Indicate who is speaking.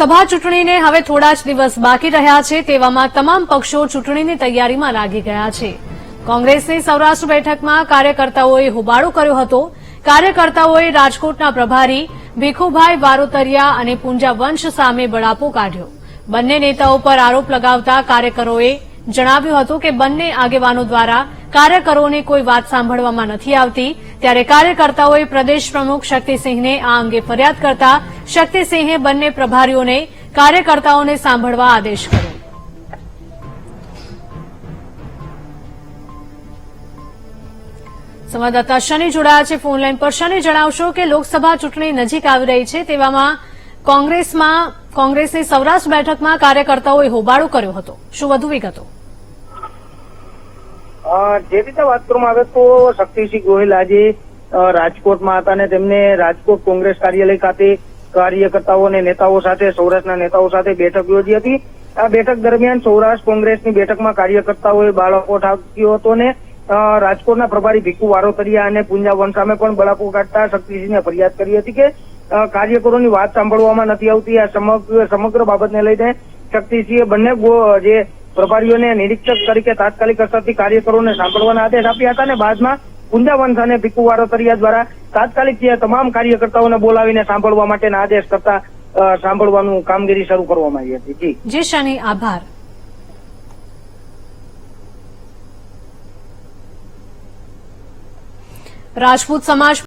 Speaker 1: લોકસભા ચૂંટણીને હવે થોડા જ દિવસ બાકી રહ્યા છે, તેવામાં તમામ પક્ષો ચૂંટણીની તૈયારીમાં લાગી ગયા છે. કોંગ્રેસની સૌરાષ્ટ્ર બેઠકમાં કાર્યકર્તાઓએ હોબાળો કર્યો હતો. કાર્યકર્તાઓએ રાજકોટના પ્રભારી ભીખુભાઈ વારોતરિયા અને પૂંજા વંશ સામે બળાપો કાઢ્યો. બંને નેતાઓ પર આરોપ લગાવતા કાર્યકરોએ જણાવ્યું હતું કે બંને આગેવાનો દ્વારા કાર્યકરોને કોઈ વાત સાંભળવામાં નથી આવતી. ત્યારે કાર્યકર્તાઓએ પ્રદેશ પ્રમુખ શક્તિસિંહને આ અંગે ફરિયાદ કરતા શક્તિસિંહે બંને પ્રભારીઓને કાર્યકર્તાઓને સાંભળવા આદેશ કર્યો. સંવાદદાતા શનિ જોડાયા છે ફોનલાઈન પર. શનિ, જણાવશો કે લોકસભા ચૂંટણી નજીક આવી રહી છે, તેવામાં કોંગ્રેસની સૌરાષ્ટ્ર બેઠકમાં કાર્યકર્તાઓએ હોબાળો કર્યો હતો. શું વધુ વિગતો?
Speaker 2: જે રીતે વાત કરવામાં આવે તો શક્તિસિંહ ગોહિલ આજે રાજકોટમાં હતા અને તેમને રાજકોટ કોંગ્રેસ કાર્યાલય ખાતે કાર્યકર્તાઓ અને નેતાઓ સાથે, સૌરાષ્ટ્રના નેતાઓ સાથે બેઠક યોજી હતી. આ બેઠક દરમિયાન સૌરાષ્ટ્ર કોંગ્રેસની બેઠકમાં કાર્યકર્તાઓએ બળાપો ઠાલવ્યો હતો અને રાજકોટના પ્રભારી ભીખુ વારોતરિયા અને પૂંજા વન સામે પણ બળાપો કાઢતા શક્તિસિંહને ફરિયાદ કરી હતી કે કાર્યકરોની વાત સાંભળવામાં નથી આવતી. આ સમગ્ર બાબતને લઈને શક્તિસિંહે બંને જે પ્રભારીઓને નિરીક્ષક તરીકે તાત્કાલિક અસરથી કાર્યકરોને સાંભળવાના આદેશ આપ્યા હતા અને બાદમાં પૂંજા વંશ અને ભીખુ વારોતરિયા દ્વારા તાત્કાલિક તમામ કાર્યકર્તાઓને બોલાવીને સાંભળવા માટેના આદેશ કરતા સાંભળવાનું કામગીરી શરૂ કરવામાં આવી હતી.
Speaker 1: જી શનિ, આભાર. રાજપૂત સમાજ